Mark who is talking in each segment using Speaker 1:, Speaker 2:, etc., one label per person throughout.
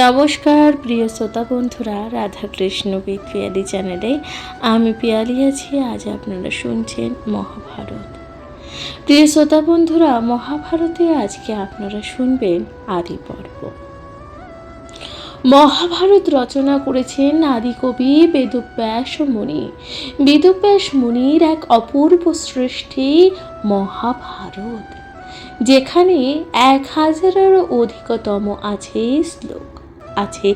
Speaker 1: নমস্কার প্রিয় শ্রোতা বন্ধুরা, রাধাকৃষ্ণ উইথ পিয়ালি চ্যানেলে আমি পিয়ালি আছি। আজ আপনারা শুনছেন মহাভারত। প্রিয় শ্রোতা বন্ধুরা, মহাভারতে আজকে আপনারা শুনবেন আদি পর্ব। মহাভারত রচনা করেছেন আদিকবি বেদব্যাস মুনি। বেদব্যাস মুনির এক অপূর্ব সৃষ্টি মহাভারত, যেখানে 1000-এরও অধিকতম আছে শ্লোক, আছে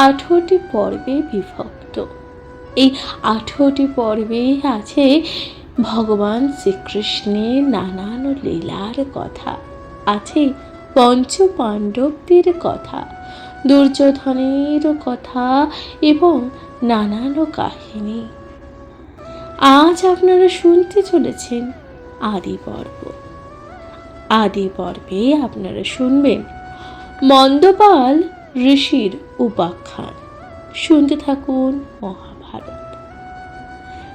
Speaker 1: 18টি পর্বে বিভক্ত। এই 18টি পর্বে আছে ভগবান শ্রীকৃষ্ণের নানান লীলার কথা, আছে পঞ্চ পাণ্ডবদের কথা, দুর্যোধনের কথা এবং নানান কাহিনী। আজ আপনারা শুনতে চলেছেন আদি পর্ব। আদি পর্বে আপনারা শুনবেন মন্দপাল ঋষির উপাখ্যান। শুনতে থাকুন মহাভারত।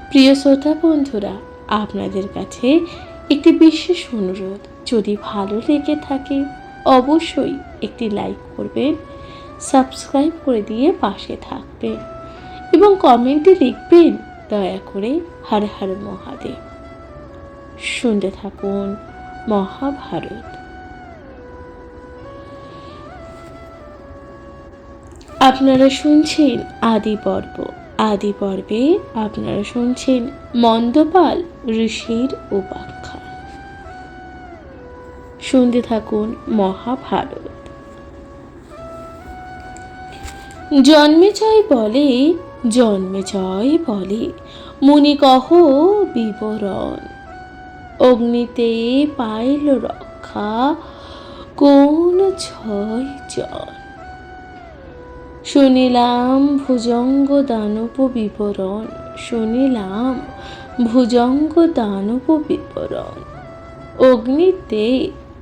Speaker 1: প্রিয় শ্রোতা বন্ধুরা, আপনাদের কাছে একটি বিশেষ অনুরোধ, যদি ভালো লেগে থাকে অবশ্যই একটি লাইক করবেন, সাবস্ক্রাইব করে দিয়ে পাশে থাকবেন এবং কমেন্টে লিখবেন দয়া করে হর হর মহাদেব। শুনতে থাকুন মহাভারত। আপনারা শুনছেন আদি পর্ব। আদি পর্বে আপনারা শুনছেন মন্দপাল ঋষির উপাখ্যান। শুনতে থাকুন মহাভারত। জন্মেজয় বলে মুনি কহ বিবরণ, অগ্নিতে পাইল রক্ষা কোন 6 জন। শুনিলাম ভুজঙ্গ দানব বিবরণ, শুনিলাম ভুজঙ্গ দানব বিবরণ।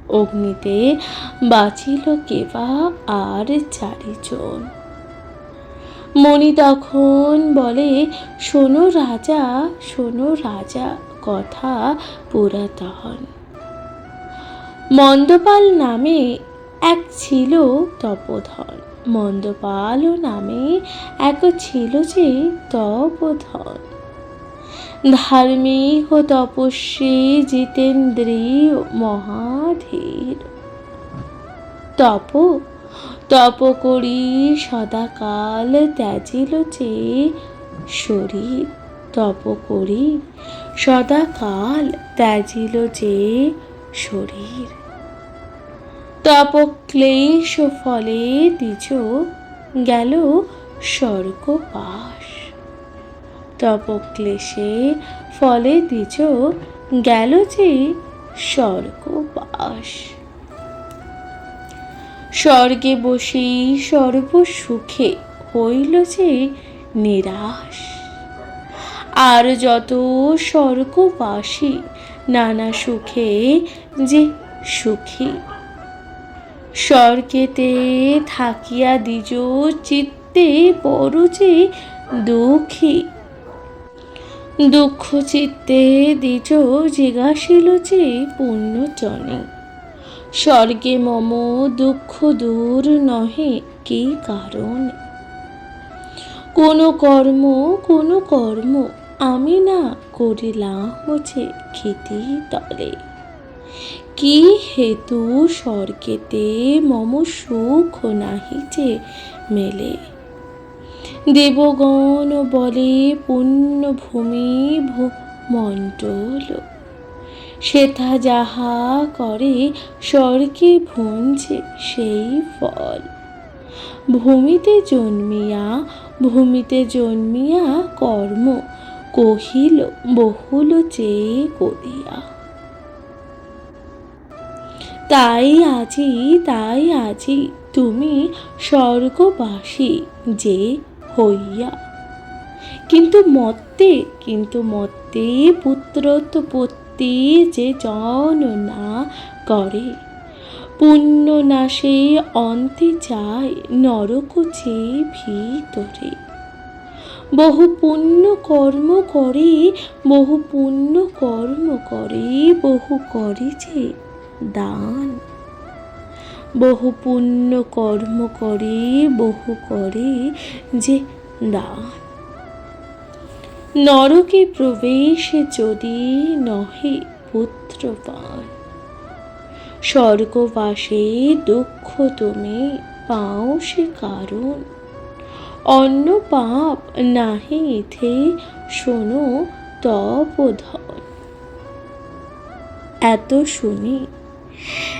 Speaker 1: অগ্নিতে বাঁচিল কেবা আর 4 জন। মণি তখন বলে শোনো রাজা কথা পুরাতন। মন্দপাল নামে এক ছিল তপোধন, মন্দপাল নামে এক ছিল যে তপোধন। ধার্মিক ও তপস্বী জিতেন্দ্রিয় মহাধীর। তপ করি সদাকাল ত্যাজিল যে শরীর। তপ করি সদাকাল ত্যাজিল যে শরীর। তপ ক্লেশ ফলে দ্বিজ গেল স্বর্গবাস। তপ ক্লেশে ফলে দ্বিজ গেল যে স্বর্গবাস। স্বর্গে বসি সর্বসুখে হইল যে নিরাশ। আর যত স্বর্গবাসী নানা সুখে যে সুখী। স্বর্গেতে থাকিয়া দ্বিজ চিত্তে বড় যে দুঃখী। দুঃখ চিত্তে দ্বিজ জিজ্ঞাসিল যে পুণ্যজনে। স্বর্গে মম দুঃখ দূর নহে কি কারণ। কোন কর্ম আমি না করিলাম যে ক্ষিতি তলে। কি হেতু স্বর্গেতে মম সুখ নাহি যে মেলে। দেবগণ বলে পুণ্যভূমি মণ্ডল। সেথা যাহা করে স্বর্গে ভুঞ্জে সেই ফল। ভূমিতে জন্মিয়া কর্ম কহিল বহুল যে করিয়া। তাই আজি তুমি স্বর্গবাসী যে হইয়া। কিন্তু মত্তে পুত্রোৎপত্তি যে জন না করে। পুণ্য নাশে অন্তে যায় নরক যে ভিতরে। বহু পুণ্য কর্ম করে বহু করে যে দান। বহু পুণ্য কর্ম করে, বহু করে যে দান। নরকে প্রবেশ যদি নহে পুত্র পান, স্বর্গবাসে দুঃখ তুমি পাও সে কারণ। অন্য পাপ নাহি ইথে শোনো তপোধন।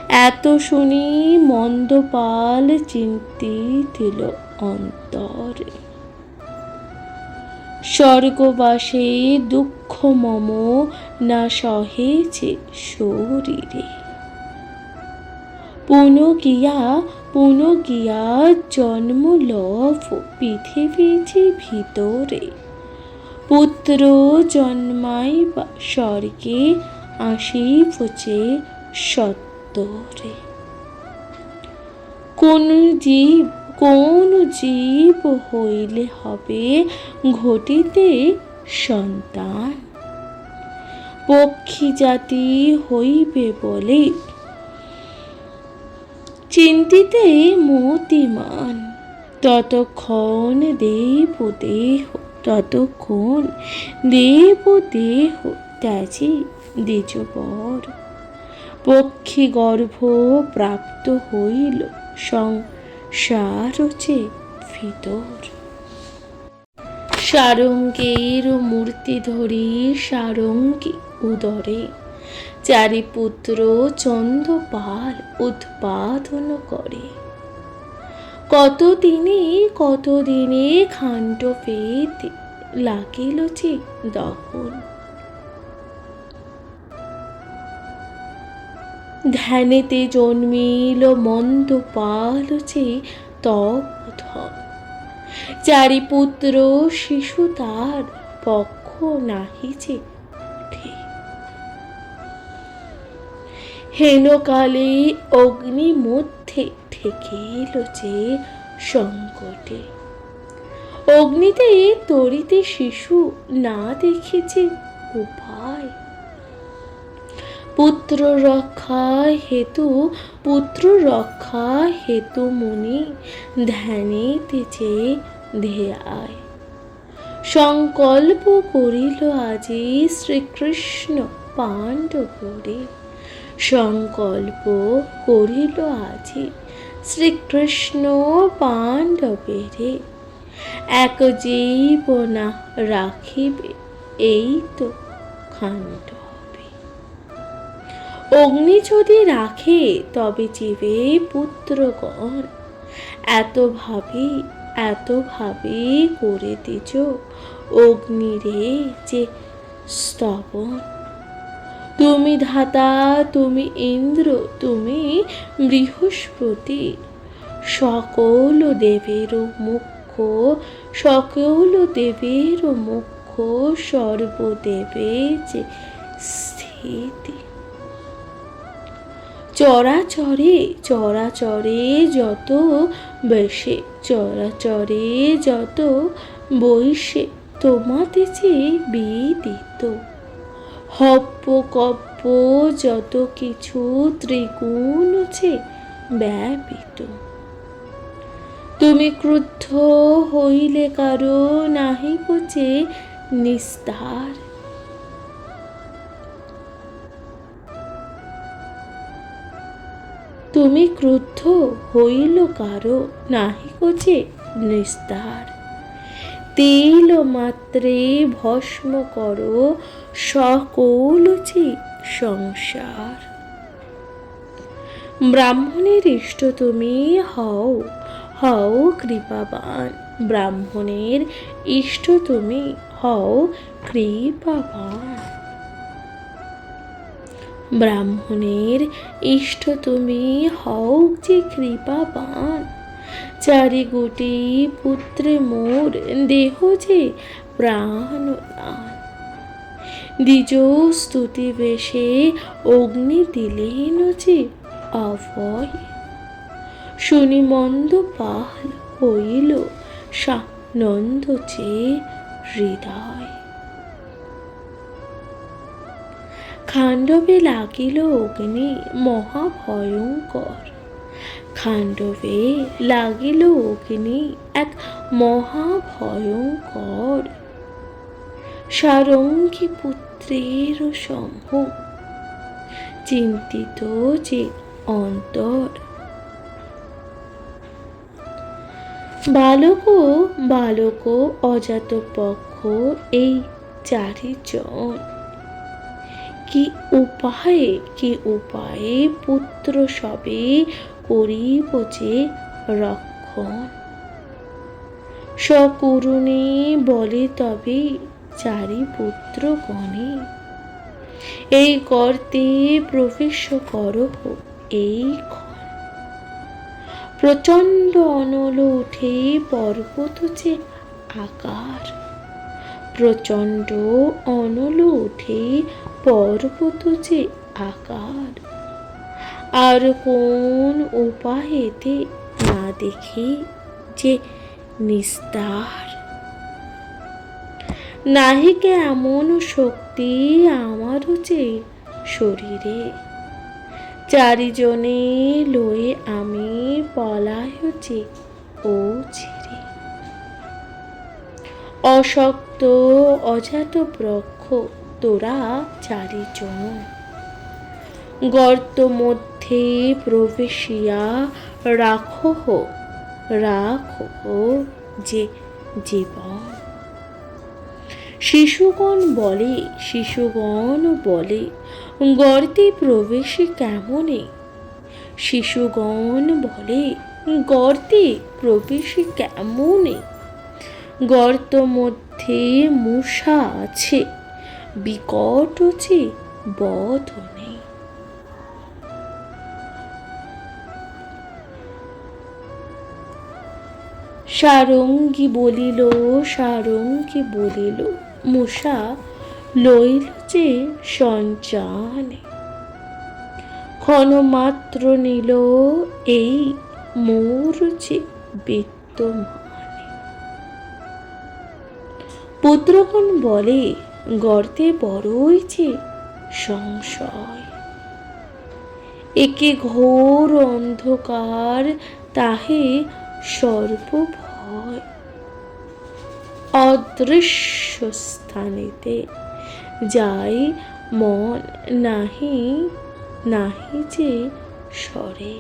Speaker 1: এত শুনি মন্দপাল চিন্তিছিল অন্তরে। স্বর্গবাসে দুঃখ মম না সহেছে শরীরে। পুনঃ গিয়া জন্ম লভ পৃথিবীর ভিতরে। পুত্র জন্মাইবা স্বর্গে আসিবছে সত্তরে। কোন জীব হইলে হবে ঘটিতে সন্তান। পক্ষী জাতি হইবে বলে চিন্তিতে মতিমান। ততক্ষণ দেব দেহ ত্যাজি দ্বিজবর। পক্ষী গর্ভ প্রাপ্ত হইল সংসারচে ভিতর। সারঙ্গের মূর্তি ধরি সারঙ্গী উদরে। চারি পুত্র চন্দ্রপাল উৎপাদন করে। কতদিনে খাণ্ড পেতে লাগিল যে দহন। ধ্যানেতে জন্মিল মন্দপাল যে তপোধন। চারি পুত্র শিশু তার পক্ষ নাহি যে উঠে। হেনকালে অগ্নি মধ্যে ঠেকিল যে সংকটে। অগ্নিতে তরিতে শিশু না দেখেছে উপায়। পুত্র রক্ষা হেতু মুনি ধ্যানেতে ধ্যায়। সংকল্প করিল আজি শ্রীকৃষ্ণ পাণ্ডবরে। সংকল্প করিল আজি শ্রীকৃষ্ণ পাণ্ডবেরে। এক জীবনা রাখিবে এই তো খাণ্ডবে। অগ্নি যদি রাখে তবে জীবে পুত্রগণ। এত ভাবে করে তেজ অগ্নিরে যে স্তবন। তুমি ধাতা, তুমি ইন্দ্র, তুমি বৃহস্পতি। সকল দেবের মুখ্য সর্বদেবে যে স্থিতি। চরাচরে যত বৈশে তোমাতে যে বিদিত। হব্য কব্য যত কিছু ত্রিগুণ যে ব্যাপিত। তুমি ক্রুদ্ধ হইলে কারো নাহিক যে নিস্তার। তুমি ক্রুদ্ধ হইল কারো নাহিক যে নিস্তার। তিল মাত্রে ভস্ম করো সকল যে সংসার। ব্রাহ্মণের ইষ্ট তুমি হও কৃপাবান। ব্রাহ্মণের ইষ্ট তুমি হও কৃপাবান। ব্রাহ্মণের ইষ্ট তুমি হও যে কৃপাবান। চারি গোটি পুত্রে মোর দেহ যে প্রাণদান। দ্বিজ স্তুতি বেশে অগ্নি দিলেন যে অভয়। শুনি মন্দপাল হইল সানন্দ যে হৃদয়। খাণ্ডবে লাগিল অগ্নি মহাভয়ঙ্কর। খাণ্ডবে লাগিল অগ্নি এক মহাভয়ঙ্কর, সারঙ্গী পুত্রের সম্ভ চিন্তিত যে অন্তর। বালক অজাত পক্ষ এই চারিজন, কি উপায়ে পুত্র সবে করিব যে রক্ষণ। সকরুণে বলে তবে চারি পুত্র গণে, এই গর্তে প্রবেশ করহ এই ক্ষণ। প্রচণ্ড অনল উঠে পর্বত যে আকার, প্রচণ্ড অনল উঠে পর্বত যে আকার। আর কোন উপায়েতে না দেখে যে নিস্তার। নাহিকে এমন শক্তি আমারও যে শরীরে, চারিজনে লয়ে আমি পলায় যে ও ছিঁড়ে। অশক্ত অজাত বৃক্ষ তোরা চারিজন, গর্ত মধ্যে প্রবেশিয়া রাখহ যে জীবন। শিশুগণ বলে গর্তে প্রবেশে কেমনে, শিশুগণ বলে গর্তে প্রবেশে কেমনে। গর্ত মধ্যে মূষা আছে বিকট যে বদনে। সারঙ্গী বলিল মূষা লইল যে সঞ্চানে। ক্ষণমাত্র নিল এই মোর যে বিত্তমানে। পুত্রগণ বলে গর্তে বড়ই যে সংশয়, একে ঘোর অন্ধকার তাহে সর্বভয়। অদৃশ্য স্থানেতে যাই মন নাহি যে সরে।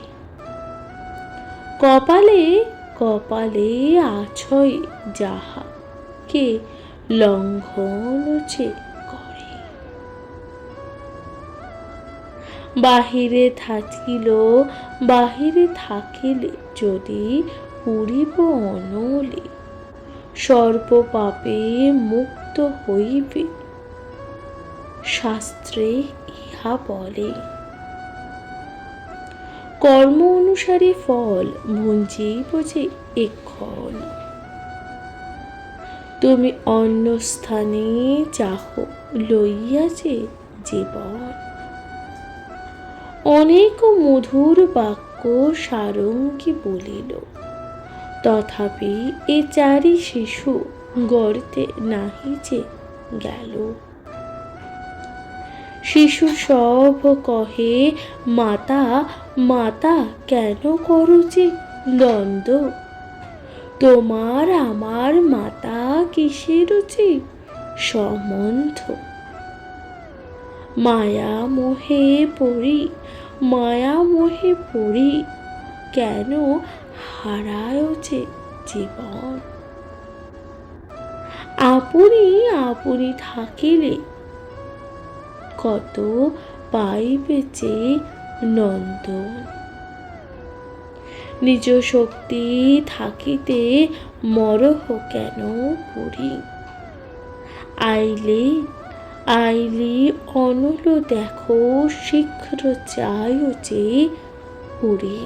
Speaker 1: কপালে আছয় যাহা কে লঙ্ঘন যে করে। বাহিরে থাকিলে যদি পুরিব অনলে, সর্ব পাপে মুক্ত হইবে শাস্ত্রে ইহা বলে। কর্ম অনুসারে ফল ভুঞ্জিব যে এক্ষণ, তুমি অন্য স্থানে চাহ লইয়া যে জীবন। অনেক মধুর বাক্য সারঙ্গী বলিল, তথাপি এ চারি শিশু গর্তে নাহি যে গেল। শিশু সব কহে মাতা কেন করো যে দ্বন্দ্ব। তোমার আমার মাতা কিসের যে সম্বন্ধ। মায়া মোহে পড়ি কেন হারায় যে জীবন। আপনি থাকিলে কত পাইবে যে নন্দন। নিজ শক্তি থাকিতে মরহ কেন পুরি। আইলে অনল দেখো শীঘ্র যায় যে পুরি।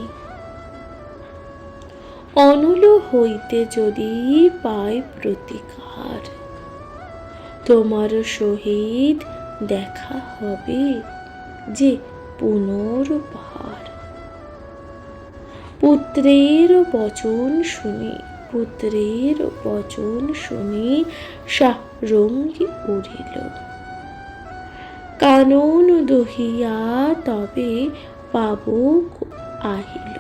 Speaker 1: অনল হইতে যদি পাই প্রতিকার, তোমার সহিত দেখা হবে যে পুনর্বার। পুত্রের বচন শুনি সারঙ্গী উড়িল। কানন দহিয়া তবে পাবক আহিল।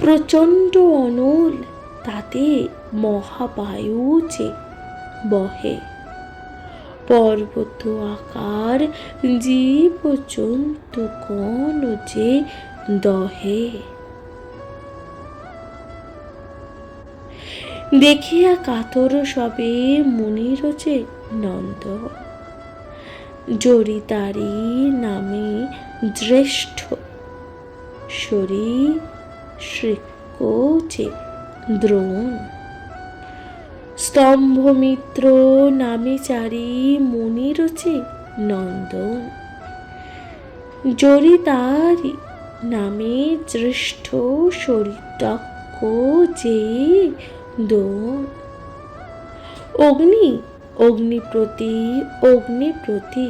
Speaker 1: প্রচণ্ড অনল, তাতে মহাবায়ু যে বহে। পর্বত আকার জীব জন্তু গণ যে দহে। দেখিয়া কাতর সবে মুনির যে নন্দন, জরিতারি নামে জ্যেষ্ঠ সরীসৃপ যে দ্রোণ। স্তম্ভমিত্র নামে চারি মুনির যে নন্দন, জরিতারি নামে জ্যেষ্ঠ সরিতক্ষ যে দোন। অগ্নি অগ্নিপ্রতি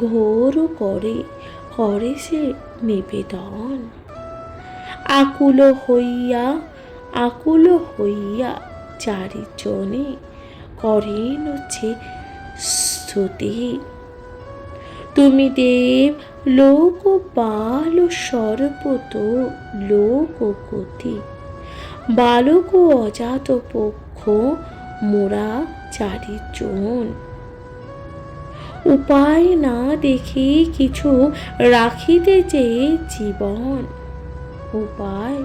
Speaker 1: ঘোর করে করে সে নিবেদন। আকুল হইয়া চারিজনে করেন যে স্তুতি। তুমি দেব লোকপাল সর্বত লোকগতি, বালক অজাত পক্ষ মোরা চারিজন। উপায় না দেখি কিছু রাখিতে যে জীবন, উপায়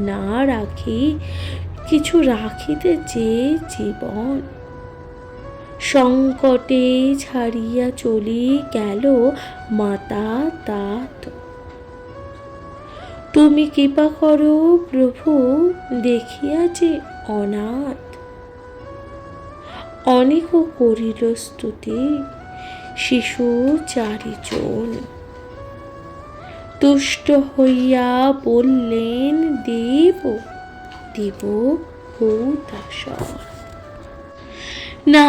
Speaker 1: না রাখি কিছু রাখিতে যে জীবন। সংকটে ছাড়িয়া চলি গেল মাতা তাত, তুমি কৃপা করো প্রভু দেখিয়া যে অনাথ। অনেক করিল স্তুতি শিশু চারিজন, তুষ্ট হইয়া বললেন দেব দেব ভূতাশয়। না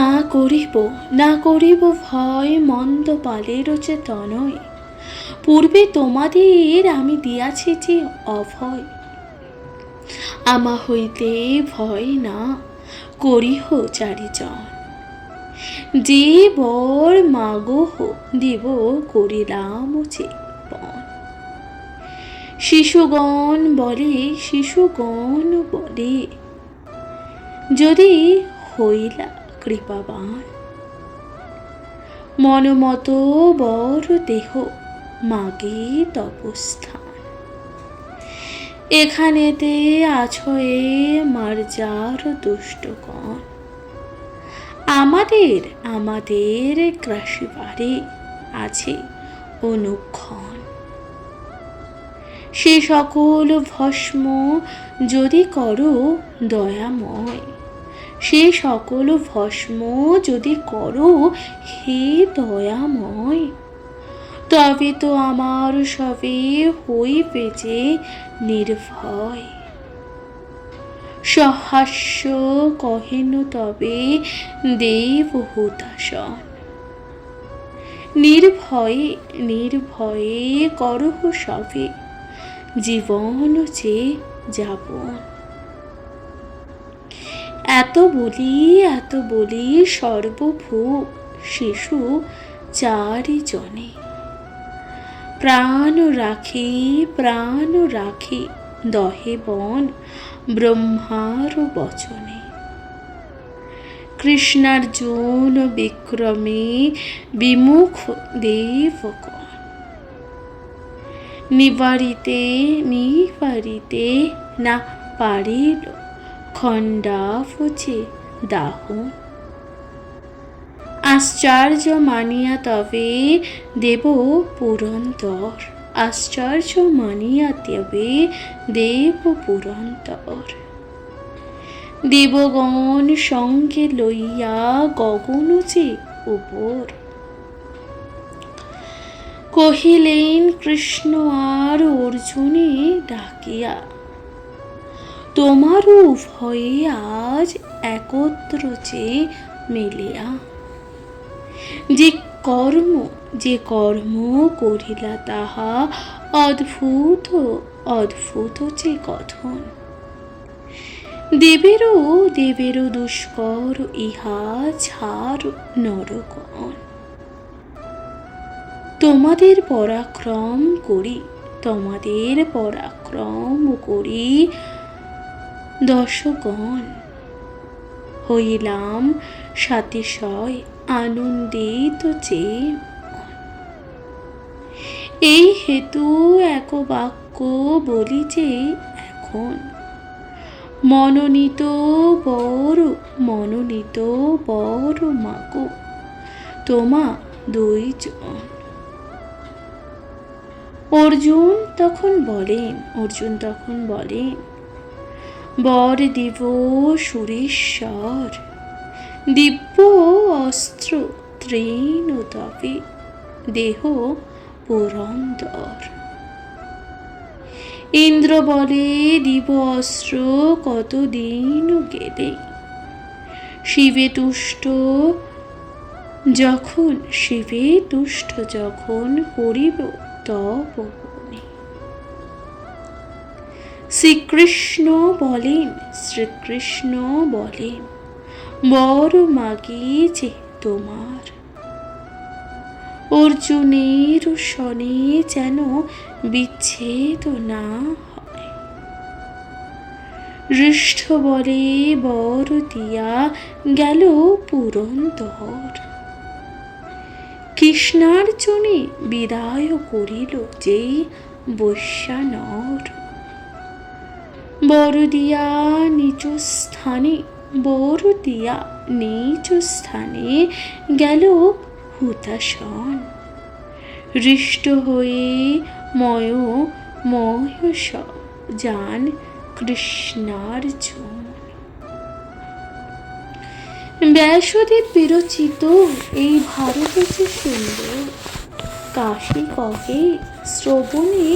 Speaker 1: করিব ভয় মন্দ পালের যে তনয়, পূর্বে তোমাদের আমি দিয়াছি যে অভয়। আমা হইতে ভয় না করিহ চারিজন, যে বর মাগহ দেব করিলাম যে পণ। শিশুগণ বলে যদি হইলা কৃপাবান, মনমত বর দেহ মাগে তপস্থান। এখানেতে আছয়ে মার্জার দুষ্টগণ, আমাদের গ্রাসিবারে আছে অনুক্ষণ। সে সকল ভস্ম যদি করো দয়াময়, সে সকল ভস্ম যদি করো হে দয়াময়, তবে তো আমার সবে হইবে যে নির্ভয়। সহাস্য কহেন তবে দেবহূতাশন, নির্ভয়ে করহ সবে জীবন যে যাপন। এত বলি সর্বভূপ শিশু চারিজনে, প্রাণ রাখি দহে বন ব্রহ্মার বচনে। কৃষ্ণার্জুন বিক্রমে বিমুখ দেবগণ, নিবারিতে না পারিল খণ্ডাভ যে দাহন। আশ্চর্য মানিয়া তবে দেব পুরন্দর, আশ্চর্য মানিয়া তবে দেব পুরন্দর। দেবগণ সঙ্গে লইয়া গগন যে উপর, কহিলেন কৃষ্ণ আর অর্জুনে ডাকিয়া, তোমারও উভয়ে আজ একত্র যে মিলিয়া। যে কর্ম করিলা তাহা অদ্ভুত যে কথন। দেবেরও দুষ্কর ইহা ছাড় নরগণ। তোমাদের পরাক্রম করি দশগণ হইলাম সাতিশয় আনন্দিত যে এই হেতু এক বাক্য বলি যে এখন মনোনীত বড় মাগো তোমা দুইজন। অর্জুন তখন বলেন বর দিব সুরেশ্বর দিব্য অস্ত্র তৃণতপে দেহ পুরন্দর। ইন্দ্র বলে দিব অস্ত্র কতদিন গেলে শিবে তুষ্ট যখন করিব তপবনে। শ্রীকৃষ্ণ বলেন বর মাগিছে তোমার অর্জুনের শনে যেন বিচ্ছেদ না হয়। ঋষ্ঠ বলে বর দিয়া গেল পুরন্দর কৃষ্ণার্জুনে বিদায় করিল যে বৈশ্যানর। বর দিয়া নিজ স্থানে গেল হুতাশন হৃষ্ট হয়ে ময়স যান কৃষ্ণার্জুন। ব্যাসদেব বিরচিত এই ভারত যে সুন্দর কাশী কহে শ্রবণে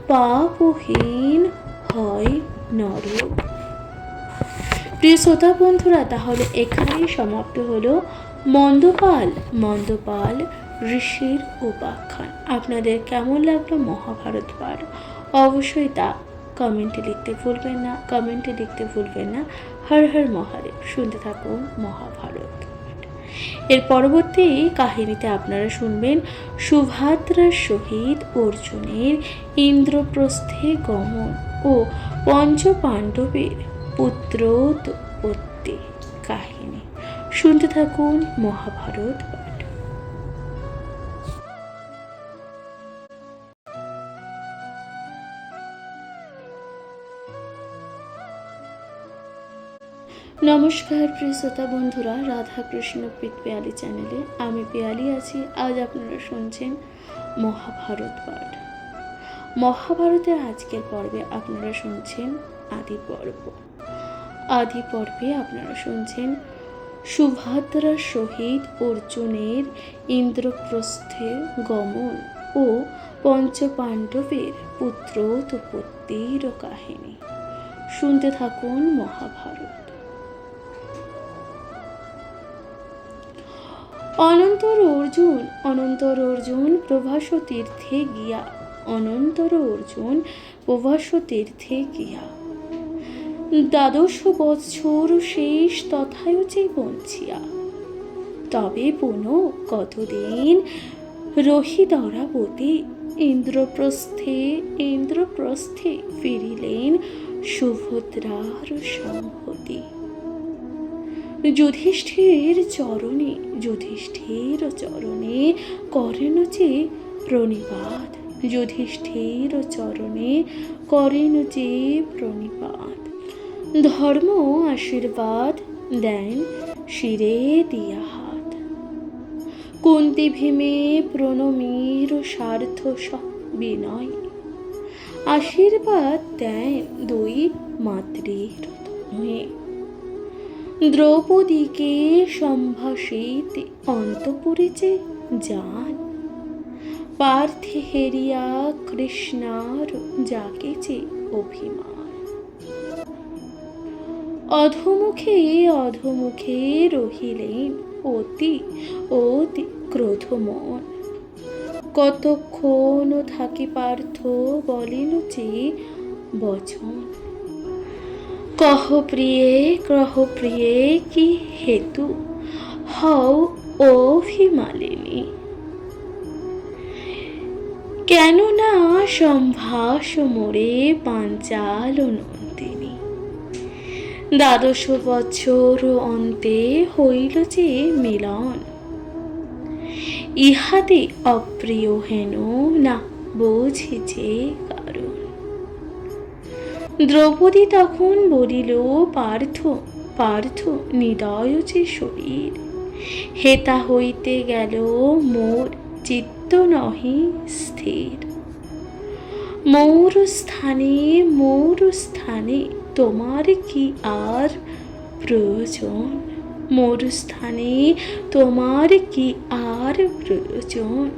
Speaker 1: পাপহীন হয় নর। প্রিয় শ্রোতা বন্ধুরা, তাহলে এখানেই সমাপ্ত হলো মন্দপাল ঋষির উপাখ্যান। আপনাদের কেমন লাগলো মহাভারত পাঠ অবশ্যই তা কমেন্টে লিখতে ভুলবেন না। হর হর মহাদেব। শুনতে থাকুন মহাভারত। এর পরবর্তী কাহিনীতে আপনারা শুনবেন সুভদ্রার সহিত অর্জুনের ইন্দ্রপ্রস্থে গমন ও পঞ্চপাণ্ডবের পুত্রোৎপত্তি কাহিনী। শুনতে থাকুন মহাভারত পাঠ। নমস্কার প্রিয় শ্রোতা বন্ধুরা, রাধা কৃষ্ণ পিয়ালি চ্যানেলে আমি পিয়ালি আছি। আজ আপনারা শুনছেন মহাভারত পাঠ। মহাভারতের আজকের পর্বে আপনারা শুনছেন আদি পর্বে আপনারা শুনছেন সুভদ্রার সহিত অর্জুনের ইন্দ্রপ্রস্থে গমন ও পঞ্চপাণ্ডবের পুত্রোৎপত্তির কাহিনী। শুনতে থাকুন মহাভারত। অনন্তর অর্জুন প্রভাস তীর্থে গিয়া 12 বৎসর শেষ তথায়ুচে বঞ্চিয়া তবে পুনঃ কতদিন রহিদরাবতী ইন্দ্রপ্রস্থে ফিরিলেন সুভদ্রার সংহতি। যুধিষ্ঠির চরণে করেন যে প্রণিপাত। ধর্ম আশীর্বাদ দেন শিরে দিয়া হাত। কুন্তি ভীমে প্রণমীর স্বার্থ বিনয় আশীর্বাদ দেন দুই মাতৃর তনয়ে। দ্রৌপদীকে সম্ভাষিতে অন্তঃপুরে যে যান পার্থে হেরিয়া কৃষ্ণার যাকে যে অভিমান। অধোমুখে রহিলেন অতি ক্রোধমন। কতক্ষণ থাকি পার্থ বলিল যে বচন। কহ প্রিয়ে কি হেতু হও অভিমালিনী। কেন না সম্ভাষ মোরে পাঞ্চাল নন্দিনী। দ্বাদশ বৎসর অন্তে হইল যে মিলন, ইহাতে অপ্রিয় হেন না বোঝে যে কারণ। দ্রৌপদী তখন বলিল, পার্থ পার্থ নিদয় যে শরীর, হেতা হইতে গেল মোর চিত্ত নহি স্থির। মৌর স্থানে তোমার কি আর প্রয়োজন, মোর স্থানে তোমার কি আর প্রয়োজন।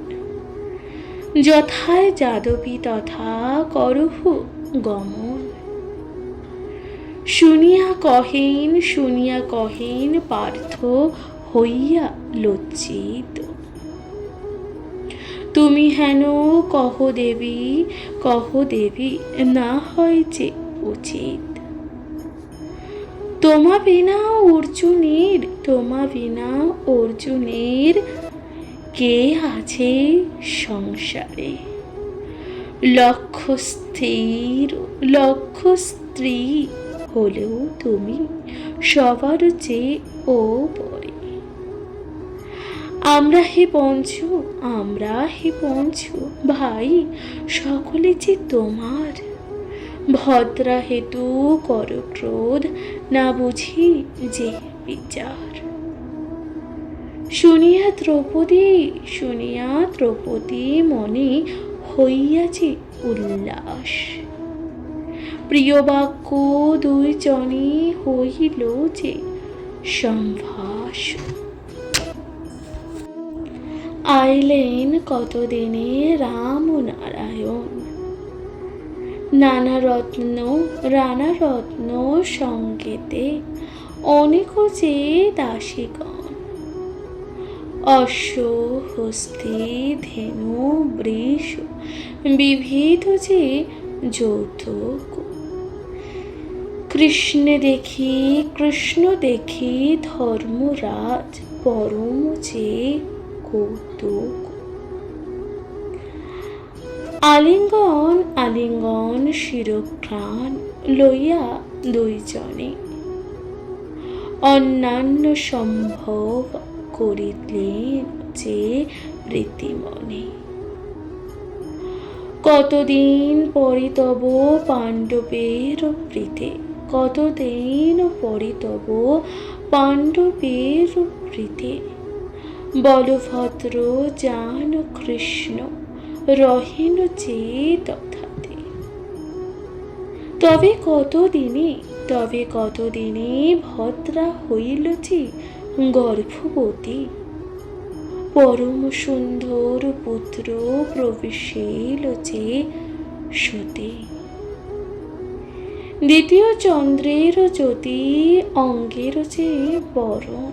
Speaker 1: যথায় যাদবী তথা করহু গমন, শুনিয়া কহেন পার্থ হইয়া লজ্জিত। তুমি হেন কহ দেবী না হয় যে উচিত। তোমা বিনা অর্জুনের কে আছে সংসারে। লক্ষ স্ত্রী হলেও তুমি সবার চেয়ে ওপরে। আমরা হে পঞ্চু ভাই সকলে যে তোমার। ভদ্রা হেতু কর ক্রোধ না বুঝি যে বিচার। শুনিয়া দ্রৌপদী মনে হইয়াছে উল্লাস। প্রিয় বাক্য দুই জনে হইল যে সম্ভাষ। আইলেন কতদিনে রাম নারায়ণ, রানা রত্ন সংকেতে অনেক যে দাসীগণ। অশ্ব হস্তি ধেনু বৃষ বিবিধ যে যৌতুক। কৃষ্ণ দেখি ধর্মরাজ পরম যে কৌতুক। আলিঙ্গন শিরপ্রাণ লইয়া দুইজনে, অন্যান্য সম্ভব করিলেন যে রীতিমনে। কতদিন পরে তব পাণ্ডবের প্রীতে, বলভদ্র জান কৃষ্ণ রহিন যে তথাতে। তবে কতদিনে ভদ্রা হইল যে গর্ভবতী। পরম সুন্দর পুত্র প্রবেশিল যে সতী। দ্বিতীয় চন্দ্রের জ্যোতি অঙ্গের যে বরণ,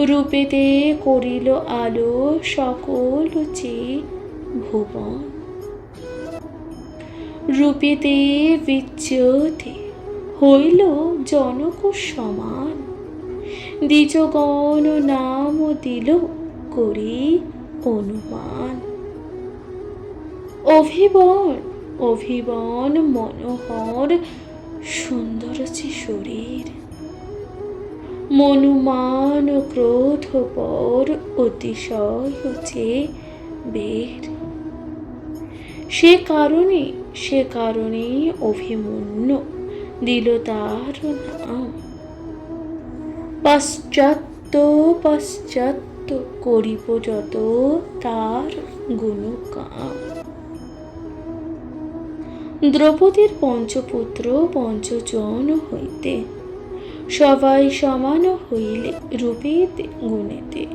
Speaker 1: রূপেতে করিল আলো সকল যে ভুবন। রূপেতে বিচ্যুতি হইল জনক সমান, দ্বিজগণ নাম দিল করি অনুমান। অভিবন মনোহর সুন্দর যে শরীর, মনুমান ক্রোধ পর অতিশয় যে বীর। সে কারণে অভিমন্যু দিল তার নাম। পশ্চাৎ করিব যত তার গুণগান। দ্রৌপদীর পঞ্চপুত্র পঞ্চজন হইতে, সবাই সমান হইলে রূপেতে গুণেতে।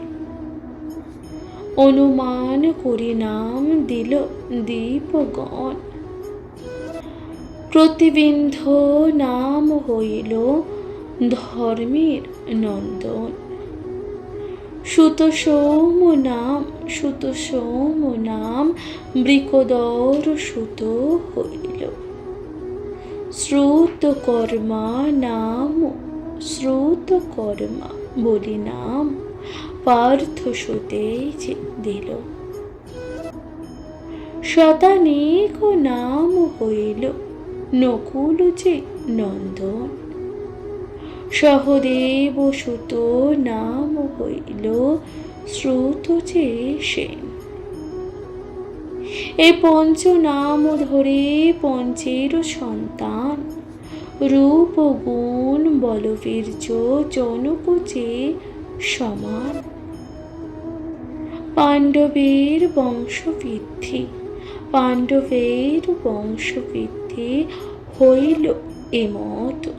Speaker 1: অনুমান করি নাম দিল দীপগণ, প্রতিবিন্ধ নাম হইল ধর্মের নন্দন। সুত সোম নাম বৃকোদর সুত হইল। শ্রুতকর্মা বলি নাম পার্থ সুতে যে দিল। শতানেক নাম হইল নকুল যে নন্দন। সহদেব সুত নাম হইল শ্রুত যে সেন। এই পঞ্চ নাম ধরে পঞ্চের সন্তান, রূপ গুণ বলবীর্য জনকোচে সমান। পাণ্ডবের বংশবৃদ্ধি, পাণ্ডবের বংশবৃদ্ধি হইল এমত।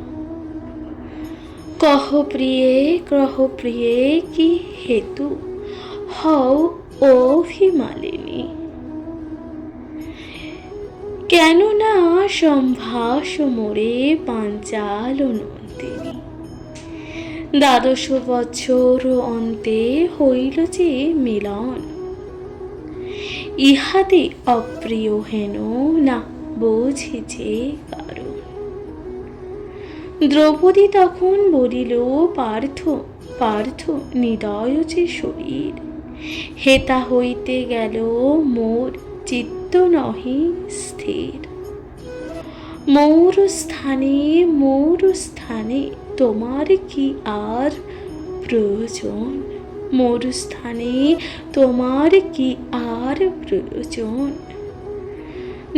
Speaker 1: কহ প্রিয়ে কহ প্রিয়ে কি হেতু হও অভিমালিনী। কেন না সম্ভাষ মোরে পাঞ্চাল নন্দিনী। দ্বাদশ বৎসর অন্তে হইল যে মিলন, ইহাতে অপ্রিয় হেন না বোঝে যে কারণ। দ্রৌপদী তখন বলিল পার্থ পার্থ নিদয় যে শরীর, হেতা হইতে গেল মোর চিত্ত নহি স্থির। মোর স্থানে তোমার কি আর প্রয়োজন, মোর স্থানে তোমার কি আর প্রয়োজন।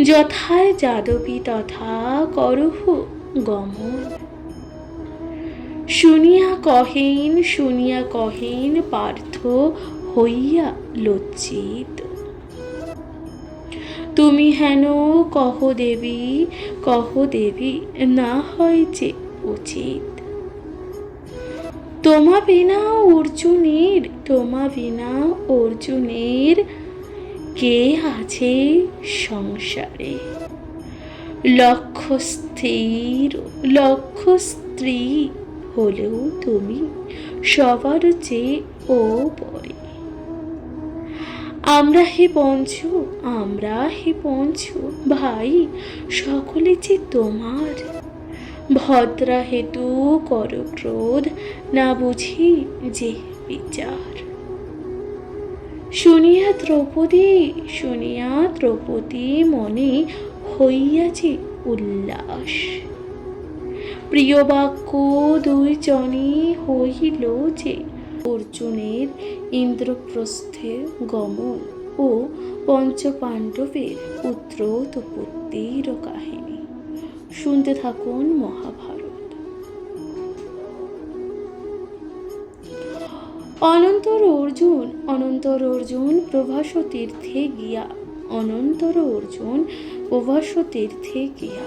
Speaker 1: যথায় যাদবী তথা করহ গমন। শুনিয়া কহেন পার্থ হইয়া লজ্জিত। তুমি হেন কহ দেবী না হয় যে উচিত। তোমা বিনা অর্জুনের কে আছে সংসারে। লক্ষ স্ত্রী হলেও তুমি সবার চেয়ে ওপরে। আমরা হে পঞ্চু ভাই সকলে যে তোমার। ভদ্রা হেতু কর ক্রোধ না বুঝি যে বিচার। শুনিয়া দ্রৌপদী মনে হইয়াছে উল্লাস। প্রিয় বাক্য দুই জনে হইল যে অর্জুনের ইন্দ্রপ্রস্থে গমন ও পঞ্চপাণ্ডবের পুত্রোৎপত্তির কাহিনী। শুনতে থাকুন মহাভারত। অনন্তর অর্জুন প্রভাস তীর্থে গিয়া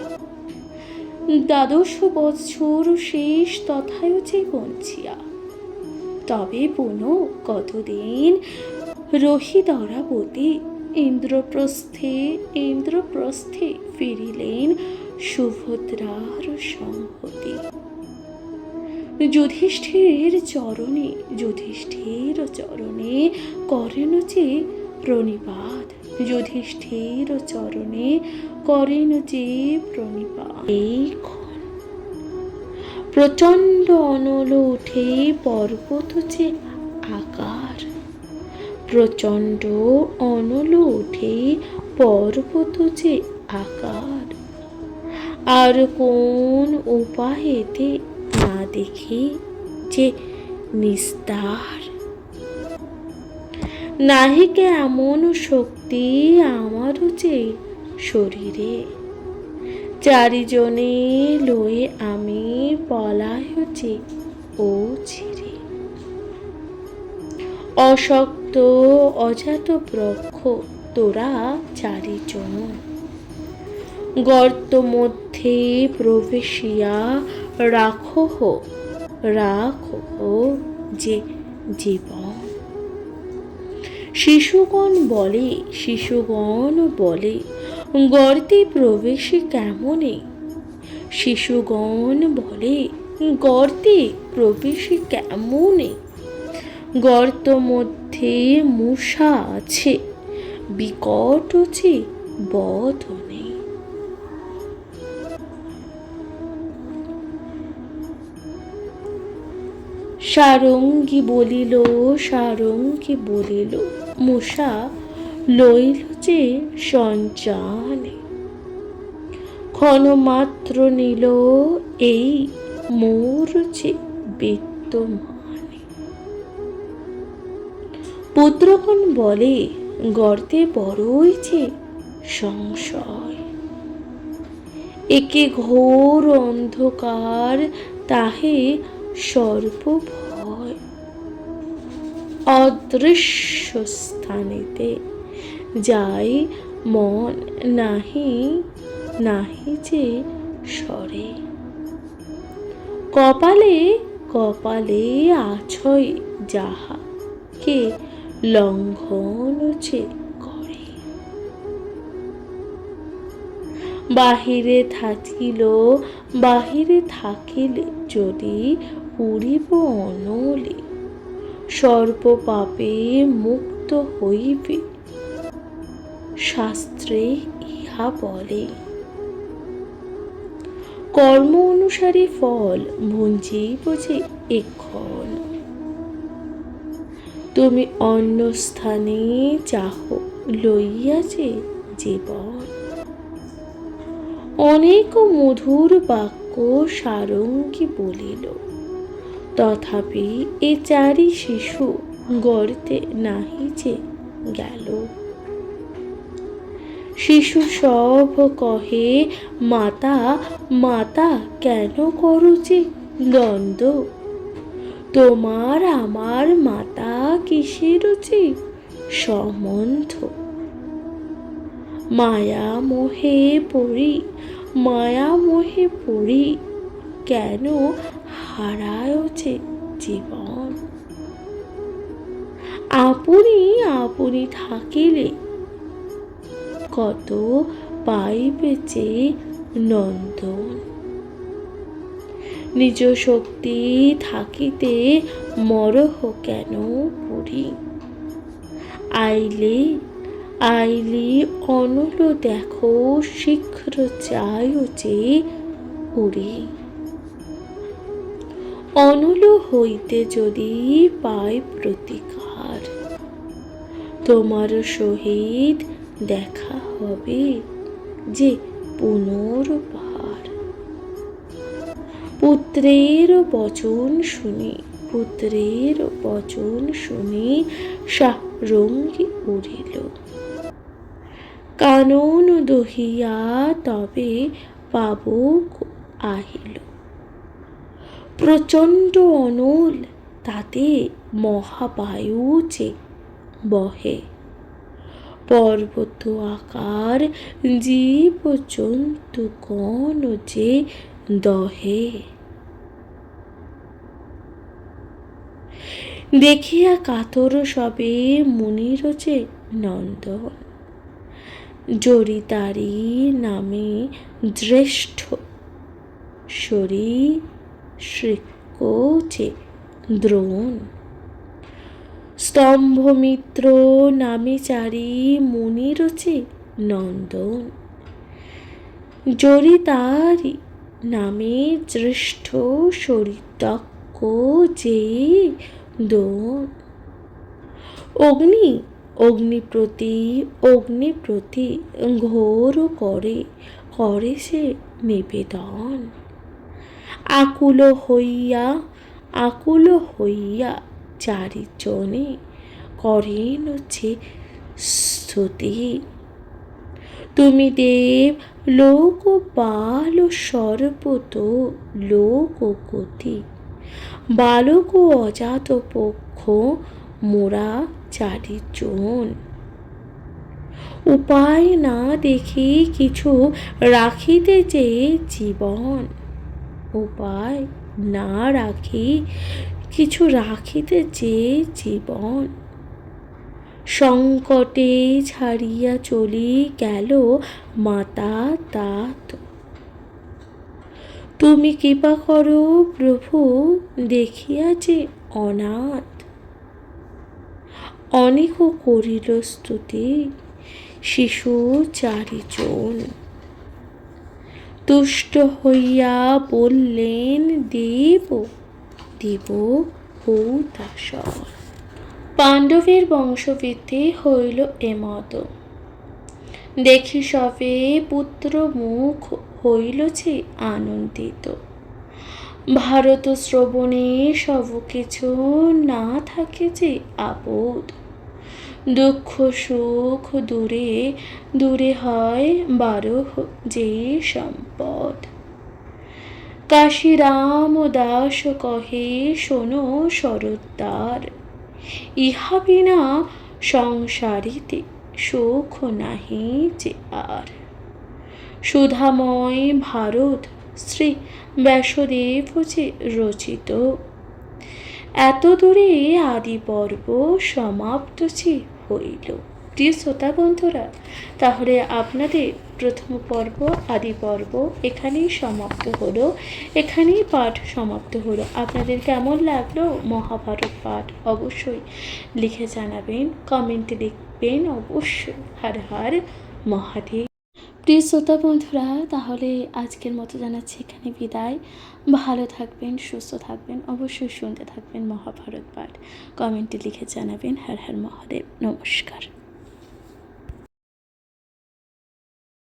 Speaker 1: দ্বাদশ বৎসর শেষ তথায় যে বঞ্চিয়া। তবে পুনঃ কতদিন রহি দরাবতী ইন্দ্রপ্রস্থে ফিরিলেন সুভদ্রার সংহতি। যুধিষ্ঠির চরণে করেন যে প্রণিপাত। এইক্ষণ প্রচণ্ড অনল উঠে পর্বত যে আকার। আর কোন উপায়েতে না দেখে যে নিস্তার। নাহিকে এমন শক্তি আমারও যে শরীরে। চারিজনে লয়ে আমি পলায় যে ও ছিড়ে। অশক্ত অজাত বৃক্ষ তোরা চারিজন। গর্ত মধ্যে প্রবেশিয়া রাখো যে জীবন। শিশুগণ বলে গর্তে প্রবেশে কেমনে। গর্ত মধ্যে মূষা আছে বিকট যে বদনে। সারঙ্গী বলিল মূষা লইল যে সঞ্চানে। ক্ষণমাত্র নিল এই মোর যে বিদ্যমানে। পুত্রগণ বলে গর্তে বড়ই যে সংশয়, একে ঘোর অন্ধকার তাহে সর্প ভয়। অদৃশ্য স্থানেতে যাই মন নাহি নাহি যে সরে। কপালে কপালে আছয় যাহা কে লঙ্ঘন যে করে। বাহিরে থাকিলে যদি উড়িব অনলে, সর্প পাপে মুক্ত হইবে শাস্ত্রে ইহা বলে। কর্ম অনুসারে ফল ভঞ্জিব যে এক্ষণ, তুমি অন্য স্থানে চাহ লইয়া যে জীবন। অনেক মধুর বাক্য সারঙ্গী বলিল, তথাপি এ চারি শিশু গর্তে নাহি যে গেল। শিশু সব কহে মাতা মাতা কেন করো যে দ্বন্দ্ব, তোমার আমার মাতা কিসের যে সম্বন্ধ। মায়া মোহে পড়ি কেন হারায় যে জীবন। আপনি আপনি থাকিলে কত পাইবে যে নন্দন। নিজ শক্তি থাকিতে মরহ কেন পুরি, আইলে অনল দেখো শীঘ্র যায় যে উড়ি। অনল হইতে যদি পাই প্রতিকার, তোমার সহিত দেখা হবে যে পুনর্বার। পুত্রের বচন শুনি সারঙ্গী উড়িল। কানন দহিয়া তবে পাবক আহিল, প্রচণ্ড অনল তাতে মহাবায়ু যে বহে। পর্বত আকার জীব জন্তু গণ যে দহে। দেখিয়া কাতর সবে মুনির যে নন্দন, জরিতারি নামে জ্যেষ্ঠ সরীসৃপ যে দ্রোণ। স্তম্ভমিত্র নামে চারি মুনির যে নন্দন, জরিতারি নামে জ্যেষ্ঠ সরিতক্ষ যে দোন। অগ্নিপ্রতি ঘোর করে সে নিবেদন। আকুল হইয়া চারিজনে করেন যে স্তুতি। তুমি দেব লোকপাল সর্বত লোকগতি, বালক অজাত পক্ষ মোরা চারিজন। উপায় না দেখি কিছু রাখিতে যে জীবন, উপায় না রাখি কিছু রাখিতে যে জীবন। সংকটে ছাড়িয়া চলি গেল মাতা তাত, তুমি কৃপা করো প্রভু দেখিয়া যে অনাথ। অনেক করিল স্তুতি শিশু চারিজন, তুষ্ট হইয়া বললেন দেব ভূতাশয়। পাণ্ডবের বংশবৃদ্ধি হইল এমত, দেখি সবে পুত্র মুখ হইল যে আনন্দিত। ভারত শ্রবণে সব কিছু না থাকে যে আপদ, দুঃখ সুখ দূরে দূরে হয় বারো যে সম্পদ। কাশী রাম দাস কহে শোনো সরদার, ইহা বিনা সংসারিতে সুখ নাহি যে আর। সুধাময় ভারত শ্রী ব্যাসদেব যে রচিত, এত দূরে আদি পর্ব সমাপ্ত যে হইল। প্রিয় শ্রোতা বন্ধুরা, তাহলে আপনাদের প্রথম পর্ব আদি পর্ব এখানেই সমাপ্ত হলো, এখানেই পাঠ সমাপ্ত হলো। আপনাদের কেমন লাগলো মহাভারত পাঠ অবশ্যই লিখে জানাবেন, কমেন্টে লিখবেন অবশ্যই। হর হর মহাদেব। প্রিয় শ্রোতা বন্ধুরা, তাহলে আজকের মতো জানাচ্ছি এখানে বিদায়। ভালো থাকবেন, সুস্থ থাকবেন, অবশ্যই শুনতে থাকবেন মহাভারত পাঠ, কমেন্টে লিখে জানাবেন। হর হর মহাদেব। নমস্কার।